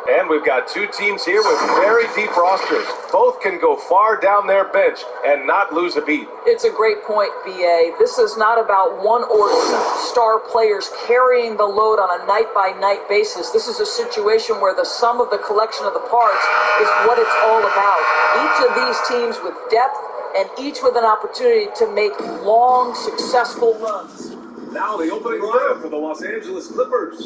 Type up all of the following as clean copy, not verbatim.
And we've got two teams here with very deep rosters. Both can go far down their bench and not lose a beat. It's a great point, BA. This is not about one or two star players carrying the load on a night-by-night basis. This is a situation where the sum of the collection of the parts is what it's all about. Each of these teams with depth and each with an opportunity to make long, successful runs. Now the opening lineup for the Los Angeles Clippers.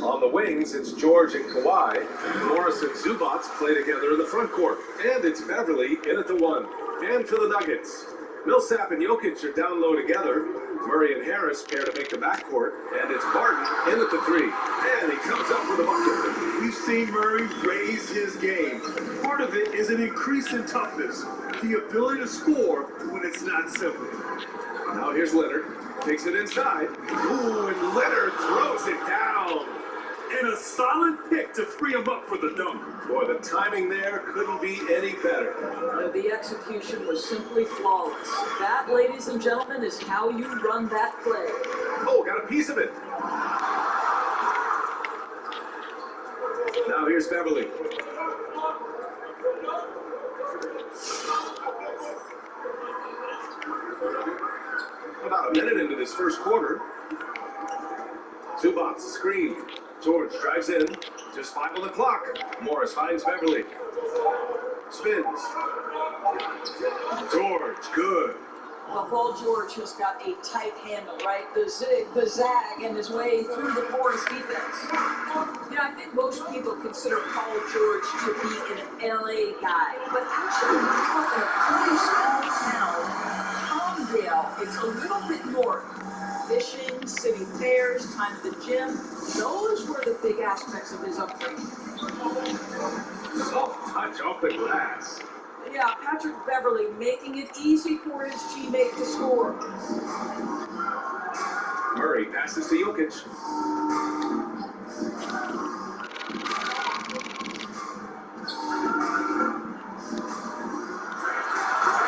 On the wings, it's George and Kawhi. Morris and Zubac play together in the front court. And it's Beverly in at the 1. And for the Nuggets, Millsap and Jokic are down low together. Murray and Harris pair to make the backcourt. And it's Barton in at the 3. And he comes up with a bucket. We've seen Murray raise his game. Part of it is an increase in toughness. The ability to score when it's not simple. Now here's Leonard. Takes it inside. Ooh, and Leonard throws it down. And a solid pick to free him up for the dunk. Boy, the timing there couldn't be any better. The execution was simply flawless. That, ladies and gentlemen, is how you run that play. Oh, got a piece of it. Now here's Beverly. About a minute into this first quarter. Zubac screen. George drives in. Just 5 on the clock. Morris finds Beverly. Spins. George, good. Well, Paul George has got a tight handle, right? The zig, the zag, and his way through the porous defense. You know, I think most people consider Paul George to be an LA guy, but actually, he grew up in a pretty small town, Palmdale. It's a little bit north. Fishing, city fairs, time at the gym. Those were the big aspects of his upbringing. Soft touch off the glass. Yeah, Patrick Beverly making it easy for his teammate to score. Murray passes to Jokic.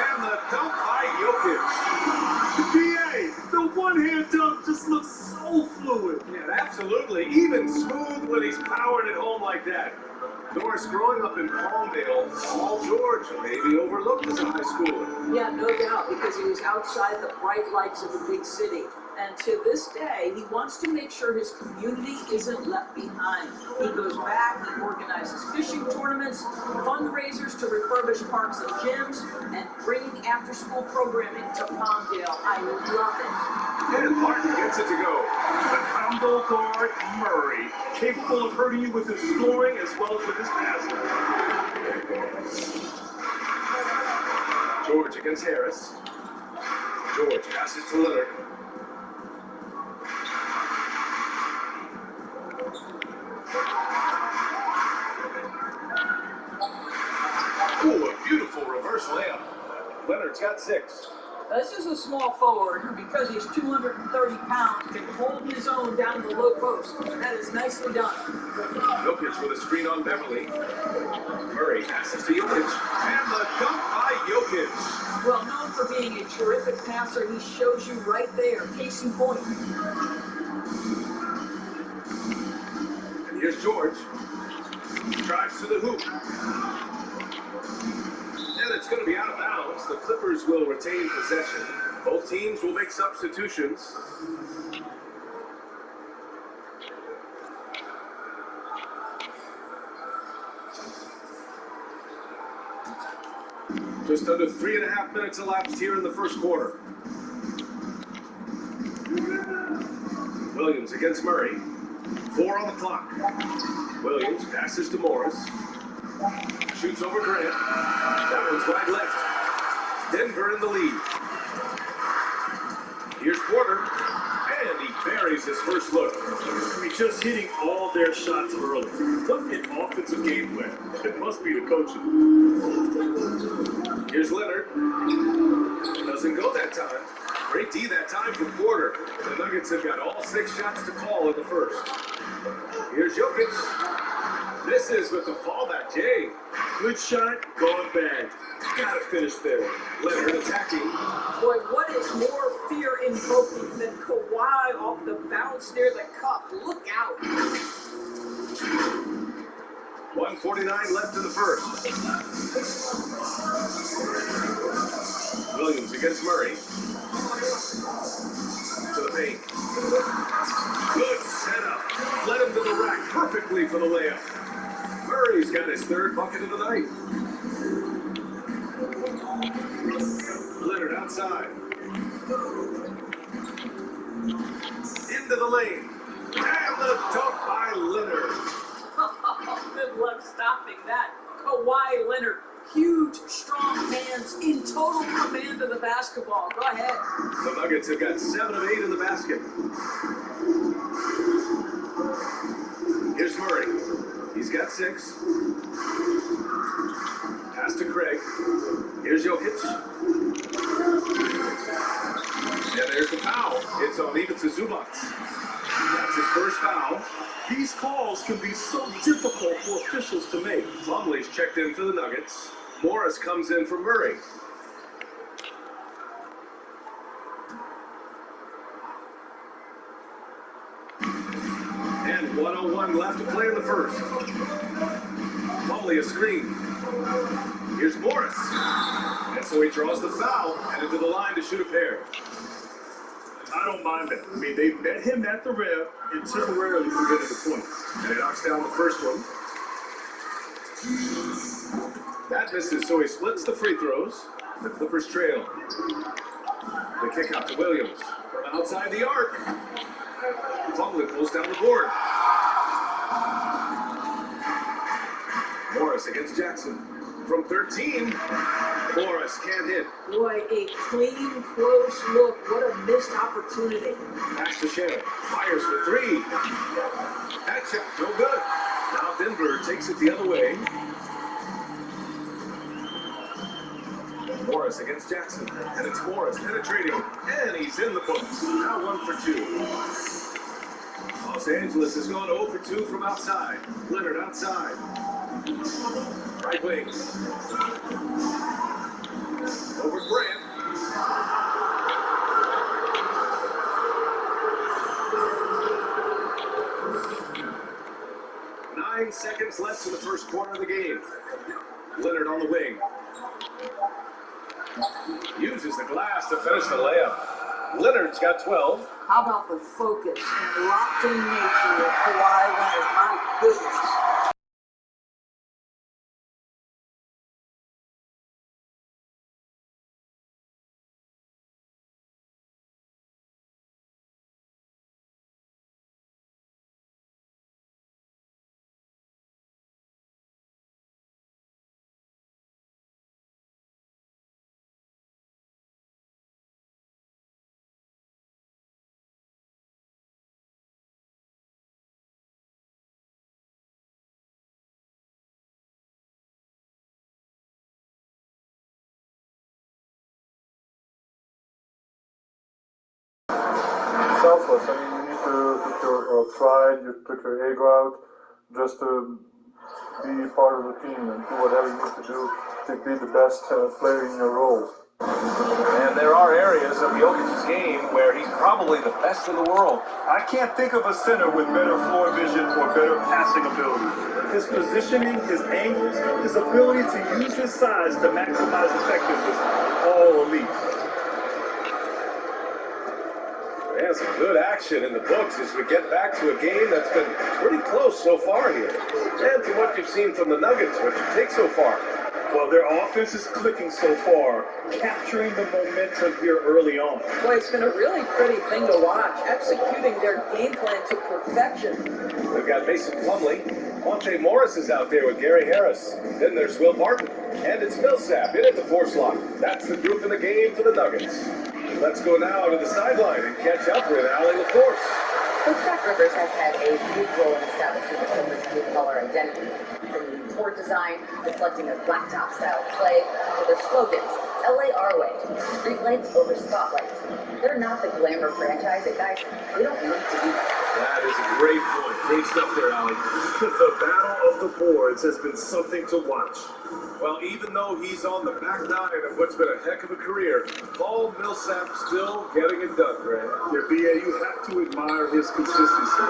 And the dunk by Jokic. The PA, the one-hand dunk just looks so fluid. Yeah, absolutely. Even smooth when he's powering it home like that. Norris, growing up in Palmdale, Paul George maybe overlooked as a high schooler. Yeah, no doubt, because he was outside the bright lights of a big city. And to this day, he wants to make sure his community isn't left behind. He goes back, he organizes fishing tournaments, fundraisers to refurbish parks and gyms, and bringing after-school programming to Palmdale. I love it. And Barton gets it to go. The combo guard, Murray, capable of hurting you with his scoring as well as with his passing. George against Harris. George passes to Leonard. Ooh, a beautiful reverse layup. Leonard's got 6. This is a small forward who, because he's 230 pounds, can hold his own down the low post. That is nicely done. Jokic with a screen on Beverly. Murray passes to Jokic. And the dunk by Jokic. Well known for being a terrific passer, he shows you right there. Case in point. And here's George. Drives to the hoop. And it's going to be out of bounds. The Clippers will retain possession. Both teams will make substitutions. Just under 3.5 minutes elapsed here in the first quarter. Williams against Murray. 4 on the clock. Williams passes to Morris. Shoots over Grant. That one's wide left. Denver in the lead. Here's Porter. And he buries his first look. I mean, just hitting all their shots early. What an offensive game plan. It must be the coaching. Here's Leonard. Doesn't go that time. Great D that time from Porter. The Nuggets have got all 6 shots to call in the first. Here's Jokic. Misses with the fallback, Jay. Good shot, gone bad. Gotta finish there. Leonard attacking. Boy, what is more fear-invoking than Kawhi off the bounce near the cup? Look out. 1:49 left in the first. Williams against Murray. To the paint. Good setup. Led him to the rack perfectly for the layup. Murray's got his third bucket of the night. Leonard outside. Into the lane. And the dunk by Leonard. Good luck stopping that. Kawhi Leonard, huge, strong hands, in total command of the basketball. Go ahead. The Nuggets have got 7 of 8 in the basket. Here's Murray. He's got 6. Pass to Craig. Here's Jokic. And there's the foul. It's on Ivica Zubac. That's his first foul. These calls can be so difficult for officials to make. Plumlee's checked in for the Nuggets. Morris comes in for Murray. And 1:01 left to play in the first. Plumlee a screen. Here's Morris. And so he draws the foul and into the line to shoot a pair. I don't mind that. I mean, they met him at the rim and temporarily prevented the point. And he knocks down the first one. That misses, so he splits the free throws. The Clippers trail. The kick out to Williams. From outside the arc. Plumlee pulls down the board. Morris against Jackson. From 13. Morris can't hit. Boy, a clean, close look. What a missed opportunity. Pass to Shannon. Fires for 3. That shot, no good. Now Denver takes it the other way. Morris against Jackson. And it's Morris penetrating. And he's in the books. Now 1 for 2. Los Angeles has gone 0 for 2 from outside. Leonard outside. Right wing. Over Grant. Nine seconds left in the first quarter of the game. Leonard on the wing. Uses the glass to finish the layup. Leonard's got 12. How about the focus and locked-in nature of Kawhi Leonard? My goodness. Selfless. I mean, you need to put your pride, you put your ego out, just to be part of the team and do whatever you need to do to be the best player in your role. And there are areas of Jokic's game where he's probably the best in the world. I can't think of a center with better floor vision or better passing ability. His positioning, his angles, his ability to use his size to maximize effectiveness, all elite. We have some good action in the books as we get back to a game that's been pretty close so far here. And to what you've seen from the Nuggets, what you take so far. Well, their offense is clicking so far, capturing the momentum here early on. Boy, it's been a really pretty thing to watch, executing their game plan to perfection. We've got Mason Plumlee. Monte Morris is out there with Gary Harris. Then there's Will Barton. And it's Millsap in at the 4 slot. That's the group in the game for the Nuggets. Let's go now to the sideline and catch up with Allie LaForce. Coach Doc Rivers has had a big role in establishing the Clippers' blue-collar identity, from the court design, reflecting a blacktop-style play, to their slogans, LA our way. Street lights over spotlights. They're not the glamour franchise, and guys, we don't need to be that. That is a great point. Great stuff there, Allie. The battle of the boards has been something to watch. Well, even though he's on the back nine of what's been a heck of a career, Paul Millsap still getting it done, Grant. Yeah, BA, you have to admire his consistency.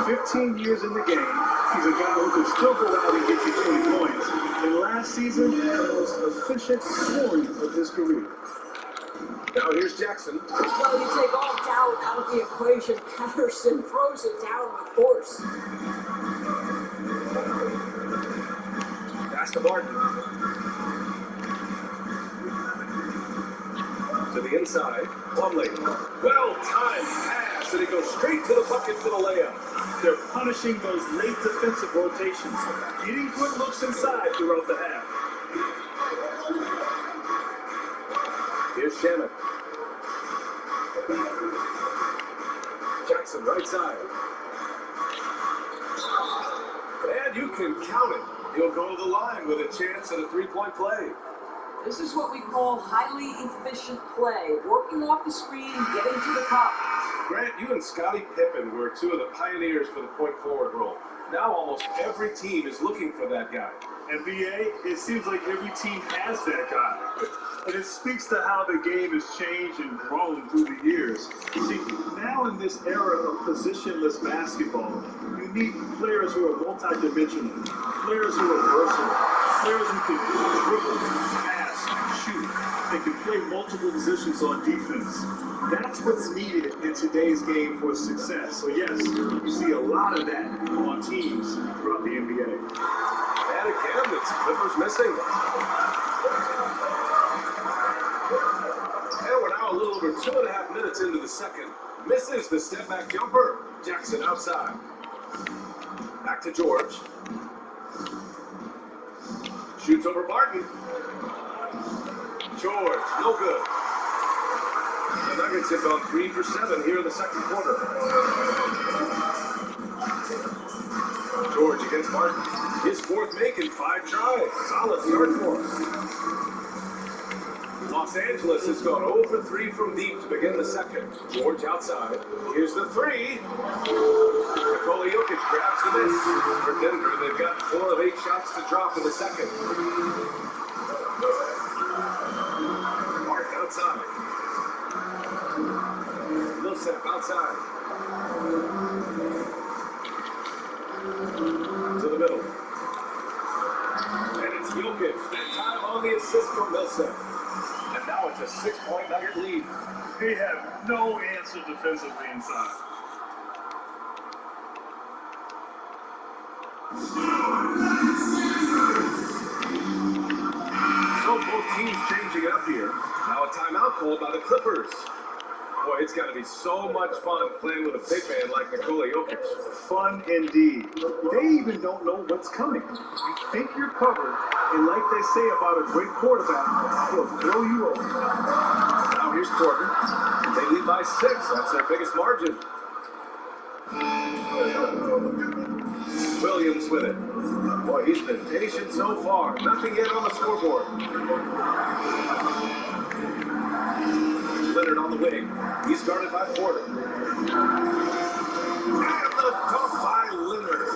15 years in the game, he's a guy who can still go out and get you 20 points. And last season, the most efficient scoring of his career. Now here's Jackson. Well, you take all doubt out of the equation. Patterson throws it down with force. Pass to Barton. To the inside. Plumlee. Well-timed pass, and it goes straight to the bucket for the layup. They're punishing those late defensive rotations, getting good looks inside throughout the half. Here's Shannon. Jackson, right side. And you can count it. He'll go to the line with a chance at a three-point play. This is what we call highly efficient play. Working off the screen, getting to the cup. Grant, you and Scottie Pippen were two of the pioneers for the point forward role. Now almost every team is looking for that guy. And BA, it seems like every team has that guy. And it speaks to how the game has changed and grown through the years. See, now in this era of positionless basketball, you need players who are multidimensional, players who are versatile, players who can dribble, pass, shoot. They can play multiple positions on defense. That's what's needed in today's game for success. So yes, you see a lot of that on teams throughout the NBA. And again, it's Clippers missing. And we're now a little over 2.5 minutes into the second. Misses the step-back jumper. Jackson outside. Back to George. Shoots over Barton. George, no good. The Nuggets have gone 3 for 7 here in the second quarter. George against Barton. His fourth make in 5 tries. Solid start for him. Los Angeles has gone 0 for 3 from deep to begin the second. George outside. Here's the three. Nikola Jokic grabs the miss. For Denver, they've got 4 of 8 shots to drop in the second. Mark outside. Millsap outside. To the middle. And it's Jokic. That time on the assist from Millsap. And now it's a 6-point Nugget lead. They have no answer defensively inside. So both teams changing it up here. Now a timeout called by the Clippers. Boy, it's got to be so much fun playing with a big man like Nikola Jokic. Fun indeed. They even don't know what's coming. You think you're covered, and like they say about a great quarterback, he'll throw you over. Now here's Porter. They lead by 6. That's their biggest margin. Williams with it. Boy, he's been patient so far. Nothing yet on the scoreboard. Leonard on the wing. He's guarded by Porter. And the dunk by Leonard.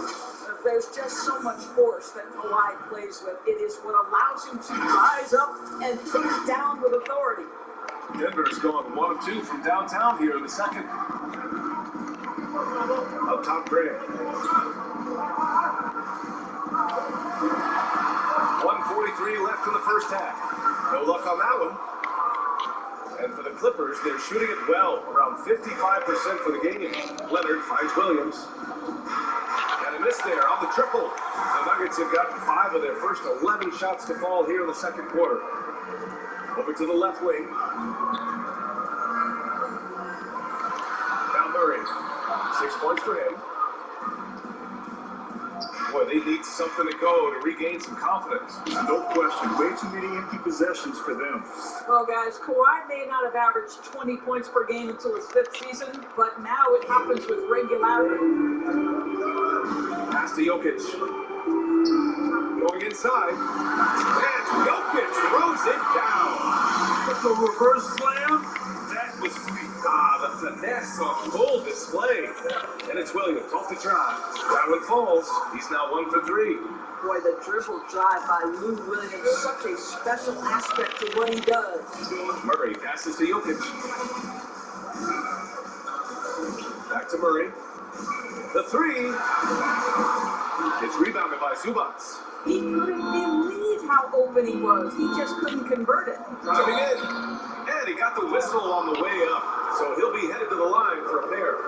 There's just so much force that Kawhi plays with. It is what allows him to rise up and put it down with authority. Denver's going 1 of 2 from downtown here in the second. Up top, Grant. 1:43 left in the first half. No luck on that one. And for the Clippers, they're shooting it well, around 55% for the game. Leonard finds Williams. And a miss there on the triple. The Nuggets have got 5 of their first 11 shots to fall here in the second quarter. Over to the left wing. Now Murray. 6 points for him. Boy, they need something to go to regain some confidence. No question. Way too many empty possessions for them. Well, guys, Kawhi may not have averaged 20 points per game until his 5th season, but now it happens with regularity. Pass to Jokic. Going inside. And Jokic throws it down. The reverse slam? That was sweet. Ah, the finesse on full display. And it's Williams off the drive. That one falls. He's now 1 for 3. Boy, the dribble drive by Lou Williams, such a special aspect to what he does. Murray passes to Jokic. Back to Murray. The three. It's rebounded by Zubac. He couldn't believe how open he was. He just couldn't convert it. Driving in. And he got the whistle on the way up. So he'll be headed to the line for a pair.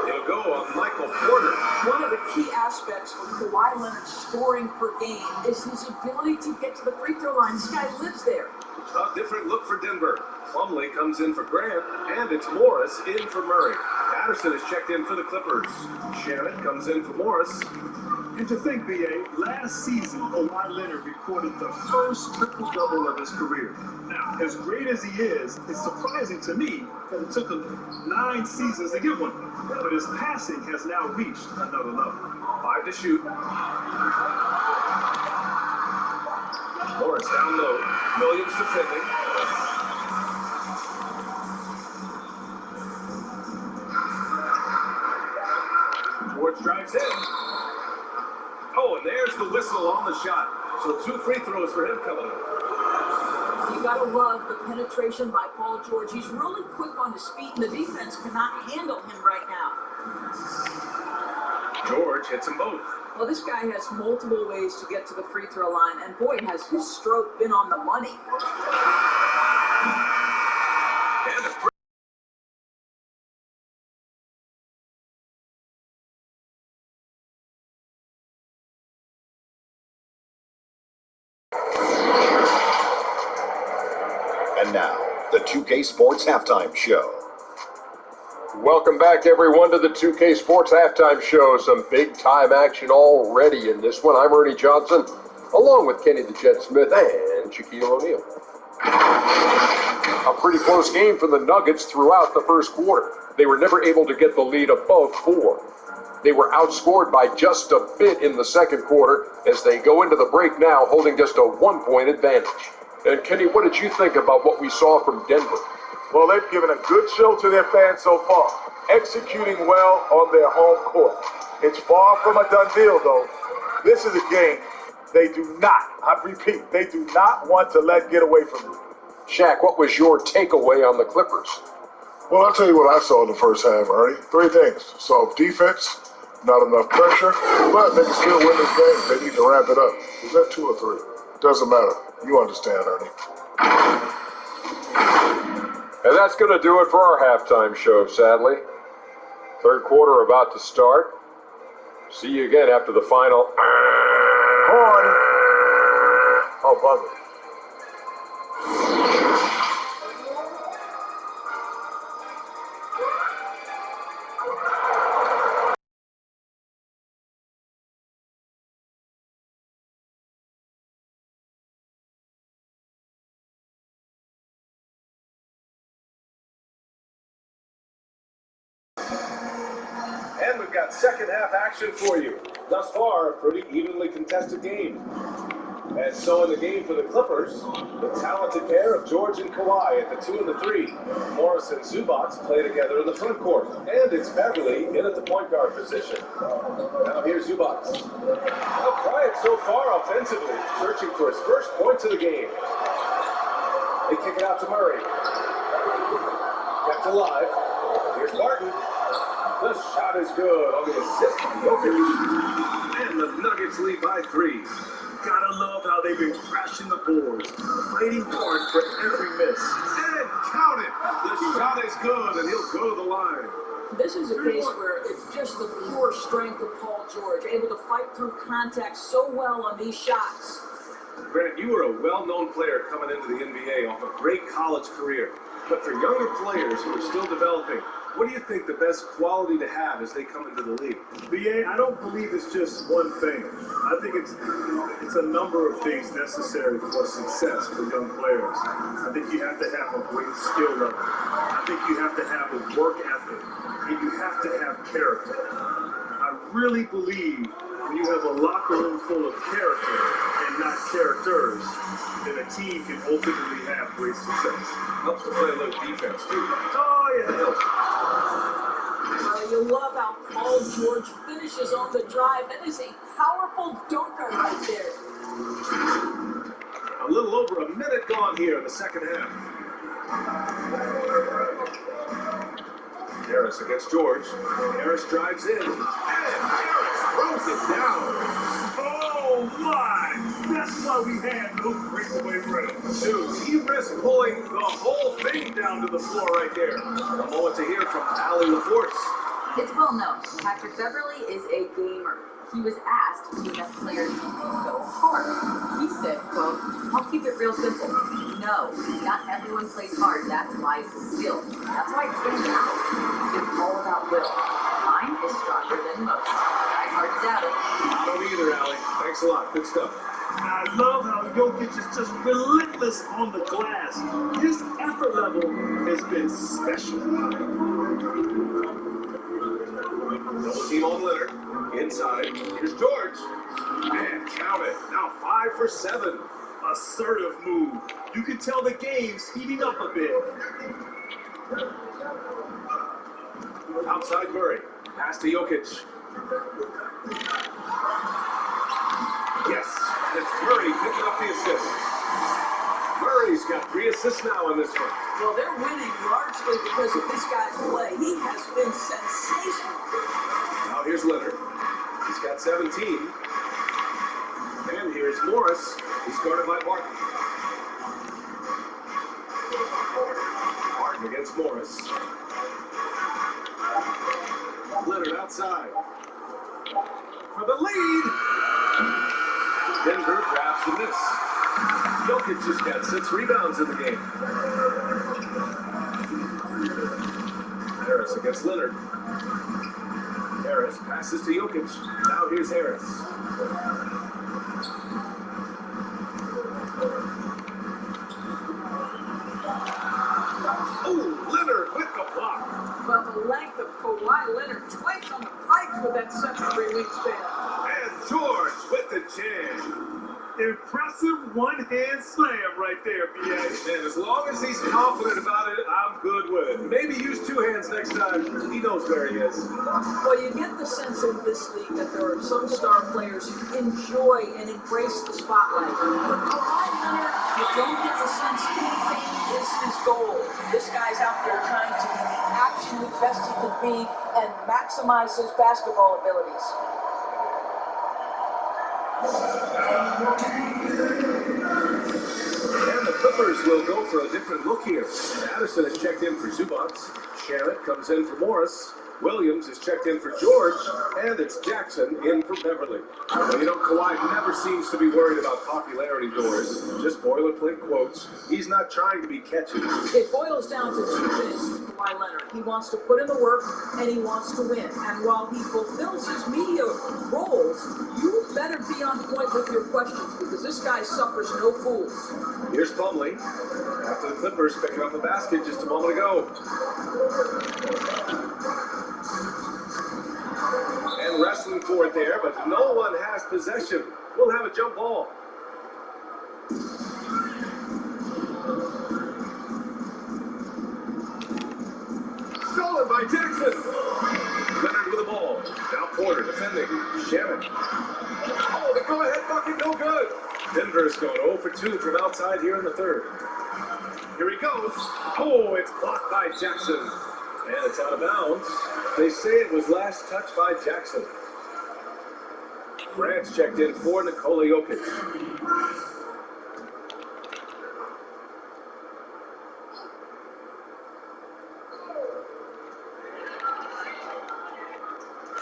He'll go on Michael Porter. One of the key aspects for Kawhi Leonard scoring per game is his ability to get to the free throw line. This guy lives there. A different look for Denver. Plumlee comes in for Grant, and it's Morris in for Murray. Patterson is checked in for the Clippers. Shannon comes in for Morris. And to think, B.A., last season, Kawhi Leonard recorded the first triple-double of his career. Now, as great as he is, it's surprising to me that it took him 9 seasons to get one. But his passing has now reached another level. 5 to shoot. Morris down low. Williams defending. George drives in. Oh, and there's the whistle on the shot. So 2 free throws for him coming up. You gotta love the penetration by Paul George. He's really quick on his feet, and the defense cannot handle him right now. George hits them both. Well, this guy has multiple ways to get to the free throw line, and boy, has his stroke been on the money. And a And now, the 2K Sports Halftime Show. Welcome back, everyone, to the 2K Sports Halftime Show. Some big-time action already in this one. I'm Ernie Johnson, along with Kenny the Jet Smith and Shaquille O'Neal. A pretty close game for the Nuggets throughout the first quarter. They were never able to get the lead above 4. They were outscored by just a bit in the second quarter as they go into the break now holding just a 1-point advantage. And Kenny, what did you think about what we saw from Denver? Well, they've given a good show to their fans so far, executing well on their home court. It's far from a done deal, though. This is a game they do not, I repeat, they do not want to let get away from you. Shaq, what was your takeaway on the Clippers? Well, I'll tell you what I saw in the first half, Ernie. 3 things. Soft defense, not enough pressure, but they can still win this game. They need to wrap it up. Is that 2 or 3? Doesn't matter. You understand, Ernie. And that's going to do it for our halftime show, sadly. Third quarter about to start. See you again after the final. Horn. Oh, buzzer. And we've got second half action for you. Thus far, a pretty evenly contested game. And so in the game for the Clippers, the talented pair of George and Kawhi at the 2 and the 3. Morris and Zubac play together in the front court. And it's Beverly in at the point guard position. Now here's Zubac. Now quiet so far offensively, searching for his first points of the game. They kick it out to Murray. Kept alive. Here's Barton. The shot is good on the assist from Jokic. And the Nuggets lead by 3. Gotta love how they've been crashing the boards, fighting hard for every miss. And count it. The shot is good, and he'll go to the line. This is a case where it's just the pure strength of Paul George, able to fight through contact so well on these shots. Grant, you were a well-known player coming into the NBA off a great college career. But for younger players who are still developing, what do you think the best quality to have as they come into the league? B.A., I don't believe it's just one thing. I think it's a number of things necessary for success for young players. I think you have to have a great skill level. I think you have to have a work ethic. And you have to have character. I really believe when you have a locker room full of character and not characters, then a team can ultimately have great success. Helps to play a little defense, too. Oh, yeah. You love how Paul George finishes on the drive. That is a powerful dunker right there. A little over a minute gone here in the second half. Harris against George. Harris drives in. And Harris throws it down. Oh, my. That's why we had no breakaway rims. Dude, he risked pulling the whole thing down to the floor right there. A moment to hear from Allie LaForce. It's well known, Patrick Beverly is a gamer. He was asked if he has players go hard. He said, quote, I'll keep it real simple. No, not everyone plays hard. That's why it's a skill. That's why it stands out. It's all about will. Mine is stronger than most. Try hard to doubt it. I don't either, Allie. Thanks a lot. Good stuff. I love how Jokic is just relentless on the glass. His effort level has been special. Double team on Leonard. Inside. Here's George. And count it. Now 5 for 7. Assertive move. You can tell the game's heating up a bit. Outside Murray. Pass to Jokic. Yes. It's Murray picking up the assist. Murray's got 3 assists now in this one. Well, they're winning largely because of this guy's play. He has been sensational. Now here's Leonard. He's got 17. And here's Morris. He's guarded by Barton. Barton against Morris. Leonard outside. For the lead. Denver grabs the miss. Jokic just got 6 rebounds in the game. Harris against Leonard. Harris passes to Jokic. Now here's Harris. Oh, Leonard with the block. Well, the length of Kawhi Leonard twice on the pipes with that secondary wingspan. And George with the jam. Impressive one-hand slam right there, B.A. And as long as he's confident about it, I'm good with it. Maybe use 2 hands next time. He knows where he is. Well, you get the sense in this league that there are some star players who enjoy and embrace the spotlight. With Kawhi Leonard, you don't get the sense fame is his goal. This guy's out there trying to be the absolute best he can be and maximize his basketball abilities. And the Clippers will go for a different look here. Addison has checked in for Zubac. Shamit comes in for Morris. Williams is checked in for George. And it's Jackson in for Beverly. Well, you know, Kawhi never seems to be worried about popularity doors. Just boilerplate quotes. He's not trying to be catchy. It boils down to 2 things for Kawhi Leonard. He wants to put in the work, and he wants to win. And while he fulfills his media roles, you better be on point with your questions, because this guy suffers no fools. Here's Plumlee. After the Clippers picking up the basket just a moment ago. And wrestling for it there, but no one has possession. We'll have a jump ball. Stolen by Jackson. Leonard with the ball. Now Porter defending. Shamit. Oh, the go-ahead bucket, no good. Denver's going 0 for 2 from outside here in the third. Here he goes. Oh, it's blocked by Jackson. And it's out of bounds. They say it was last touched by Jackson. France checked in for Nikola Jokic.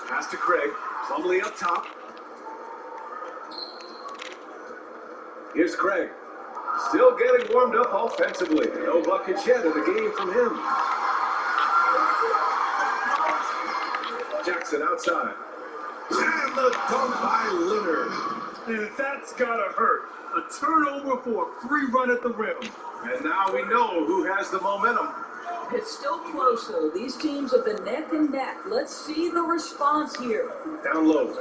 Pass to Craig. Plumlee up top. Here's Craig. Still getting warmed up offensively. No bucket yet in the game from him. Jackson outside. And the dunk by Leonard. And that's gotta hurt. A turnover for a free run at the rim. And now we know who has the momentum. It's still close, though. These teams have been neck and neck. Let's see the response here. Down low.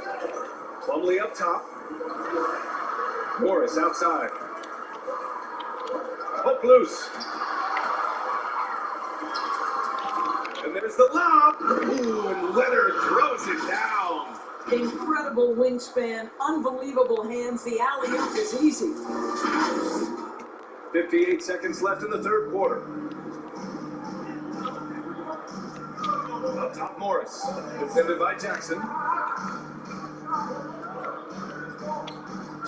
Plumlee up top. Morris outside. Hook loose. And there's the lob. Ooh, and Leonard throws it down. Incredible wingspan, unbelievable hands. The alley-oop is easy. 58 seconds left in the third quarter. Up top, Morris. Defended by Jackson.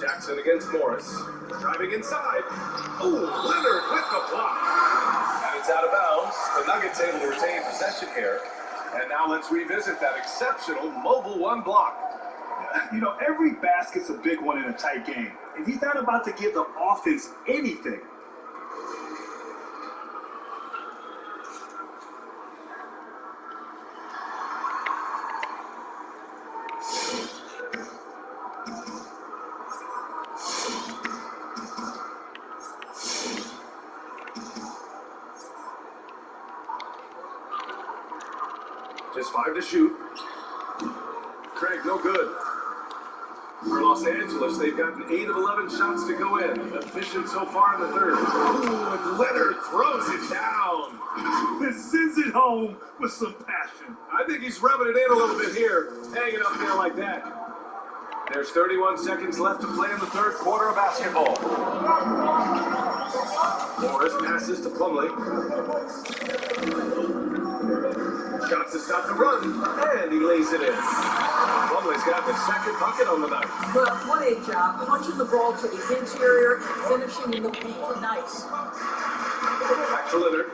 Jackson against Morris. Driving inside. Ooh, Leonard with the block. And it's out of bounds. The Nuggets able to retain possession here. And now let's revisit that exceptional mobile one block. You know, every basket's a big one in a tight game. And he's not about to give the offense anything. Just 5 to shoot. Craig, no good. For Los Angeles, they've gotten 8 of 11 shots to go in. Efficient so far in the third. Ooh, and Leonard throws it down. He sends it home with some passion. I think he's rubbing it in a little bit here. Hanging up there like that. There's 31 seconds left to play in the third quarter of basketball. Morris passes to Plumlee. Shots to stop the run, and he lays it in. Plumlee's got the second bucket on the night. Well, what a job. Punching the ball to the interior and finishing in the paint. Nice. Back to Leonard.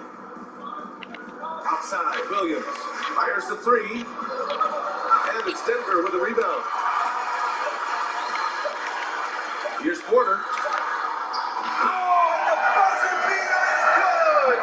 Outside, Williams fires the three. And it's Denver with a rebound. Here's Porter. Oh, the buzzer beater is good!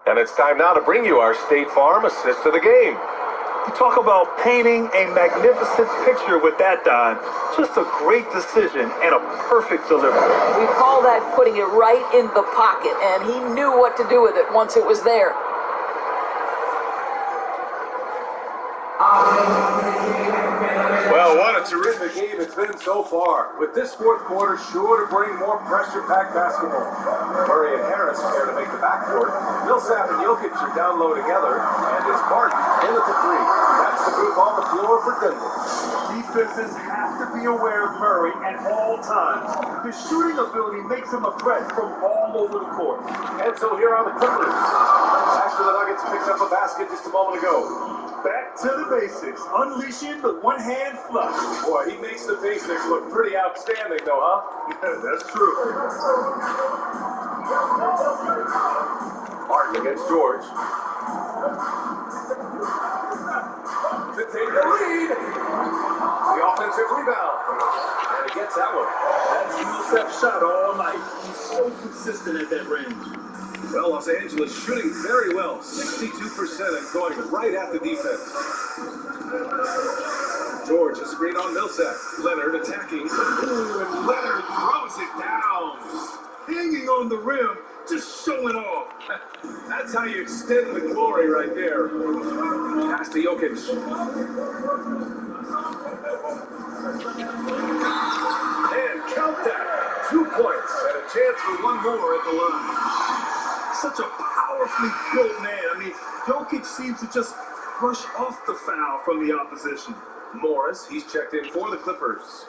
And it's time now to bring you our State Farm assist of the game. You talk about painting a magnificent picture with that dime. Just a great decision and a perfect delivery. We call that putting it right in the pocket, and he knew what to do with it once it was there. Well, what a terrific game it's been so far. With this fourth quarter sure to bring more pressure-packed basketball. Murray and Harris prepare to make the backcourt. Millsap and Jokic are down low together, and it's Barton in at the three. That's the group on the floor for Denver. Defenses have to be aware of Murray at all times. His shooting ability makes him a threat from all over the court. And so here are the Clippers. After the Nuggets picked up a basket just a moment ago. Back to the basics, unleashing the one-hand flush. Boy, he makes the basics look pretty outstanding, though, huh? That's true. Barton against George. To take the lead. The offensive rebound. And he gets that one. That's Millsap's shot all night. He's so consistent at that range. Well, Los Angeles shooting very well. 62% and going right at the defense. George, a screen on Millsap. Leonard attacking. Ooh, and Leonard throws it down. Hanging on the rim, just showing off. That's how you extend the glory right there. Pass to Jokic. And count that. 2 points and a chance for one more at the line. Such a powerfully built man. I mean, Jokic seems to just brush off the foul from the opposition. Morris, he's checked in for the Clippers.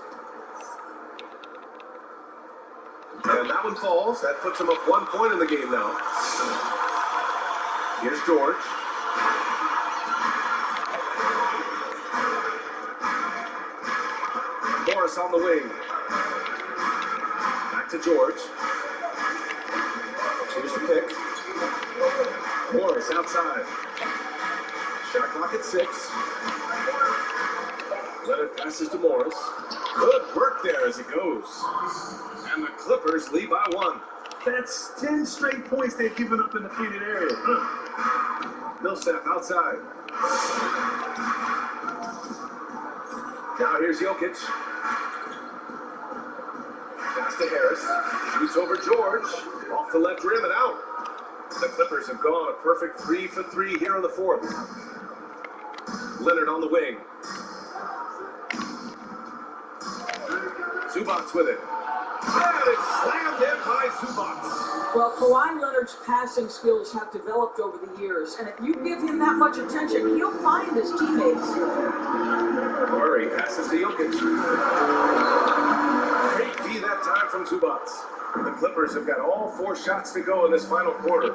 And that one falls. That puts him up 1 point in the game now. Here's George. Morris on the wing. Back to George. Here's the pick. Morris outside. Shot clock at 6. Leonard passes to Morris. Good work there as it goes. And the Clippers lead by 1. That's 10 straight points they've given up in the painted area. Millsap outside. Now here's Jokic. Pass to Harris. Shoots over George. Off the left rim and out. The Clippers have gone a perfect 3 for 3 here in the 4th. Leonard on the wing. Zubac with it. And it's slammed in by Zubac. Well, Kawhi Leonard's passing skills have developed over the years, and if you give him that much attention, he'll find his teammates. Murray passes to Jokic. Great D that time from Zubac. The Clippers have got all 4 shots to go in this final quarter.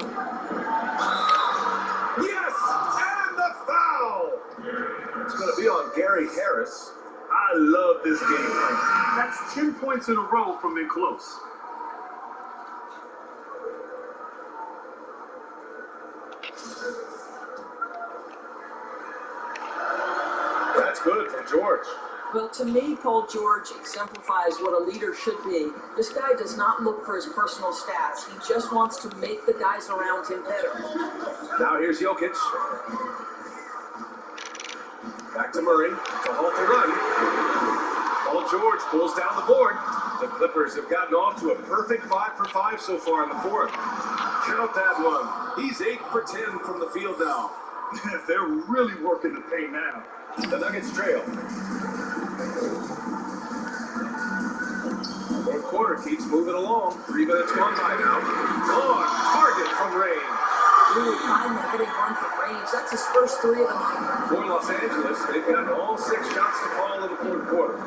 Yes! And the foul! It's going to be on Gary Harris. I love this game plan. That's 10 points in a row from in close. That's good from George. Well, to me, Paul George exemplifies what a leader should be. This guy does not look for his personal stats. He just wants to make the guys around him better. Now here's Jokic. Back to Murray to halt the run. Paul George pulls down the board. The Clippers have gotten off to a perfect 5 for 5 so far in the 4th. Count that one. He's 8 for 10 from the field now. They're really working the paint now. The Nuggets trail. 4th quarter keeps moving along. 3 minutes gone by now. On target from range. Really fine at hitting one from range. That's his first 3 of the night. For Los Angeles, they've got all 6 shots to fall in the 4th quarter.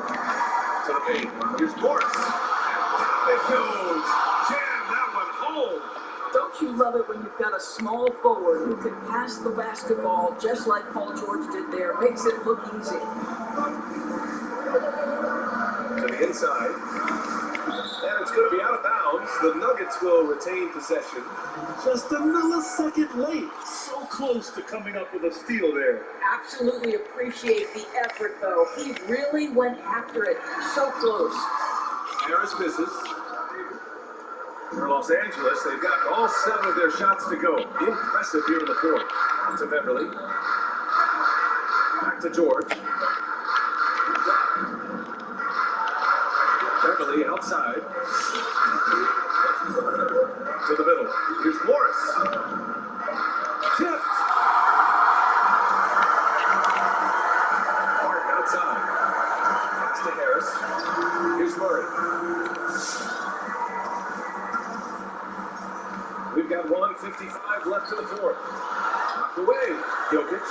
To the paint. Here's Morris. And down it goes. Jam that one home. Don't you love it when you've got a small forward who can pass the basketball just like Paul George did there? Makes it look easy. To the inside. And it's going to be out of bounds. The Nuggets will retain possession. Just a millisecond late. So close to coming up with a steal there. Absolutely appreciate the effort, though. He really went after it. So close. Harris misses. For Los Angeles, they've got all 7 of their shots to go. Impressive here in the 4th. To Beverly. Back to George. Beverly outside. To the middle. Here's Morris. Tipped. Barton outside. Pass to Harris. Here's Murray. We've got 1:55 left in the 4th. Knocked away. Jokic.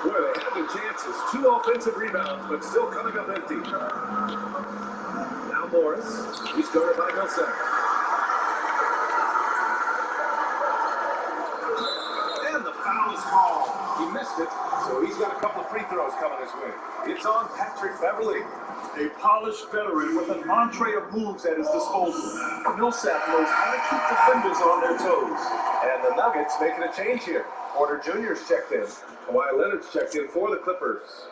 Boy, they had their chances. 2 offensive rebounds, but still coming up empty. Now Morris. He's guarded by Millsap. And the foul is called. He missed it, so he's got a couple of free throws coming his way. It's on Patrick Beverly. A polished veteran with an entree of moves at his disposal. Millsap knows how to keep defenders on their toes. And the Nuggets making a change here. Porter Jr.'s checked in. Kawhi Leonard's checked in for the Clippers.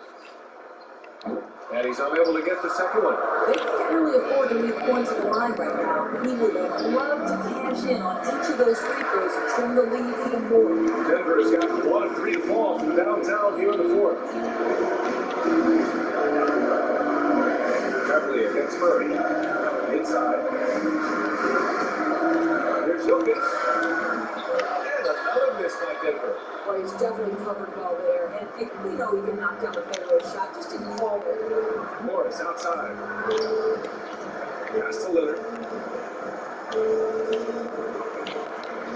And he's unable to get the second one. They can't really afford to leave points at the line right now. He would have loved to cash in on each of those free throws and trim the lead even more. Denver's got 1 of 3 to fall from downtown here in the 4th. Beverly against Murray. Inside. Here's Jokic. And another miss by Denver. Well, he's definitely covered well there. And we know he can knock down the fadeaway shot, just didn't fall there. Morris outside. Pass to Leonard.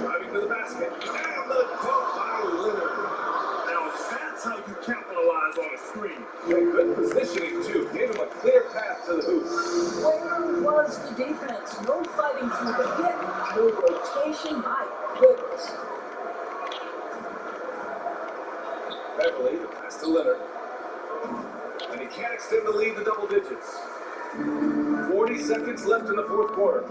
Driving to the basket. And the dunk by Leonard. Now that's how you capitalize on a screen. Yeah, good positioning, too. Gave him a clear path to the hoop. Where was the defense? No fighting through the hit. No rotation. My goodness. Beverly, the pass to Leonard. And he can't extend the lead to double digits. 40 seconds left in the 4th quarter.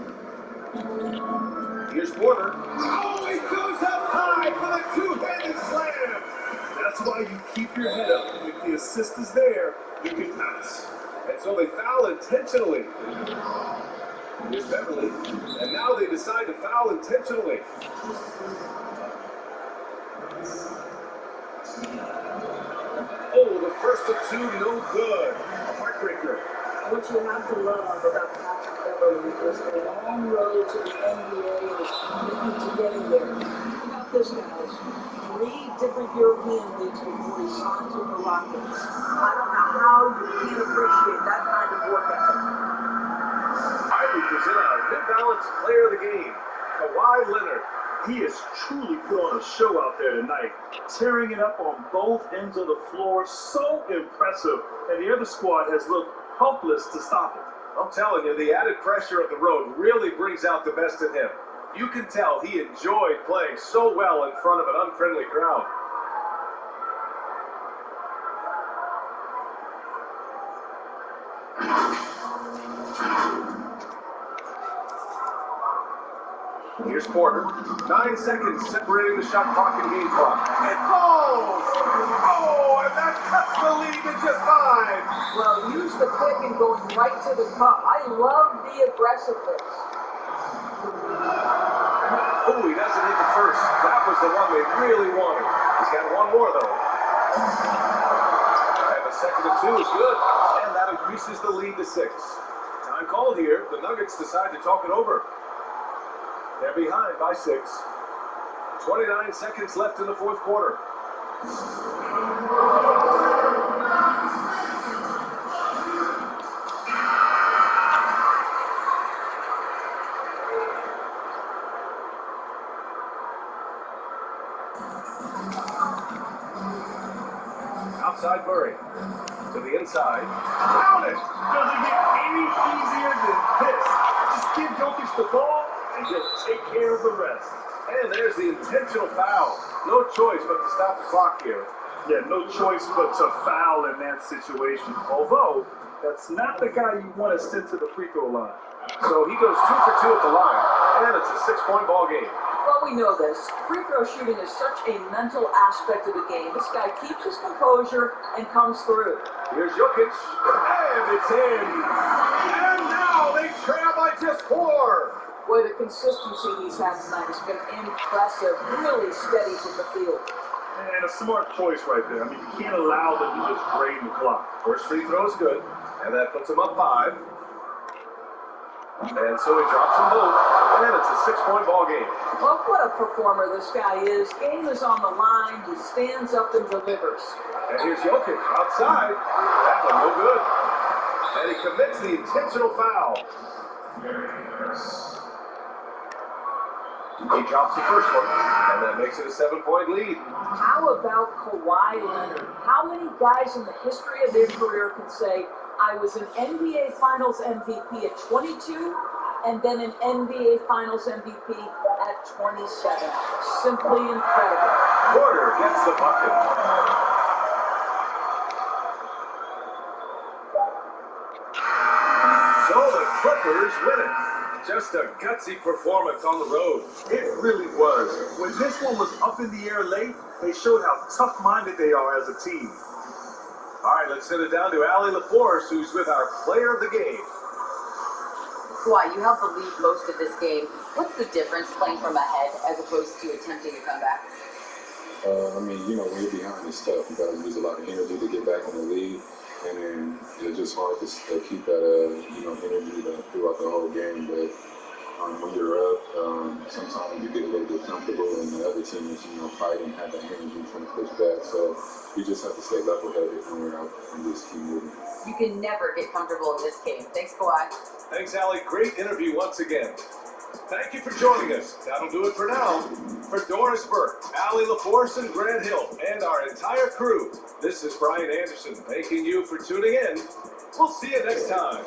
Here's Porter. Oh, he goes up high for the two-handed slam. That's why you keep your head up. If the assist is there, you can pass. And so they foul intentionally. Here's Beverly. And now they decide to foul intentionally. Oh, the first of two, no good. A heartbreaker. What you have to love about Patrick Beverly is a long road to the NBA and his commitment to getting there. Think about this, guys. 3 different European leagues before he signed with the Rockets. I don't know how you can't appreciate that kind of work ethic. I would present our New Balance player of the game, Kawhi Leonard. He has truly put on a show out there tonight, tearing it up on both ends of the floor. So impressive. And the other squad has looked helpless to stop it. I'm telling you, the added pressure of the road really brings out the best in him. You can tell he enjoyed playing so well in front of an unfriendly crowd. Here's Porter. 9 seconds separating the shot clock and game clock. It falls! Oh, and that cuts the lead to just 5. Well, use the pick and going right to the cup. I love the aggressiveness. Oh, he doesn't hit the first. That was the one they really wanted. He's got one more, though. And the second and 2 is good. And that increases the lead to 6. Time called here. The Nuggets decide to talk it over. They're behind by 6. 29 seconds left in the fourth quarter. Outside Murray. To the inside. Count it! Doesn't get any easier than this. Just give Jokic the ball and he'll take care of the rest. And there's the intentional foul. No choice but to stop the clock here. Yeah, no choice but to foul in that situation. Although, that's not the guy you want to send to the free throw line. So he goes 2 for 2 at the line. And it's a 6-point ball game. Well, we know this. Free throw shooting is such a mental aspect of the game. This guy keeps his composure and comes through. Here's Jokic. And it's in. And now they trail by just 4. Boy, the consistency he's had tonight has been impressive. Really steady from the field. And a smart choice right there. I mean, you can't allow them to just drain the clock. First free throw is good. And that puts him up 5. And so he drops them both. And it's a 6-point ball game. Well, what a performer this guy is. Game is on the line. He stands up and delivers. And here's Jokic outside. That one no good. And he commits the intentional foul. He drops the first one, and that makes it a 7-point lead. How about Kawhi Leonard? How many guys in the history of their career can say, I was an NBA Finals MVP at 22, and then an NBA Finals MVP at 27? Simply incredible. Porter gets the bucket. So the Clippers win it. Just a gutsy performance on the road. It really was. When this one was up in the air late, they showed how tough-minded they are as a team. All right, let's send it down to Allie LaForce, who's with our player of the game. Kawhi, you held the lead most of this game. What's the difference playing from ahead as opposed to attempting to come back? When you're behind, it's tough. You got to use a lot of energy to get back in the lead. And then it's just hard to keep that, energy throughout the whole game. But when you're up, sometimes you get a little bit comfortable, and the other team is, fighting, have that energy trying to push back. So you just have to stay level-headed when we're out and just keep moving. You can never get comfortable in this game. Thanks, Kawhi. Thanks, Allie. Great interview once again. Thank you for joining us. That'll do it for now. For Doris Burke, Allie LaForce, and Grant Hill, and our entire crew, this is Brian Anderson thanking you for tuning in. We'll see you next time.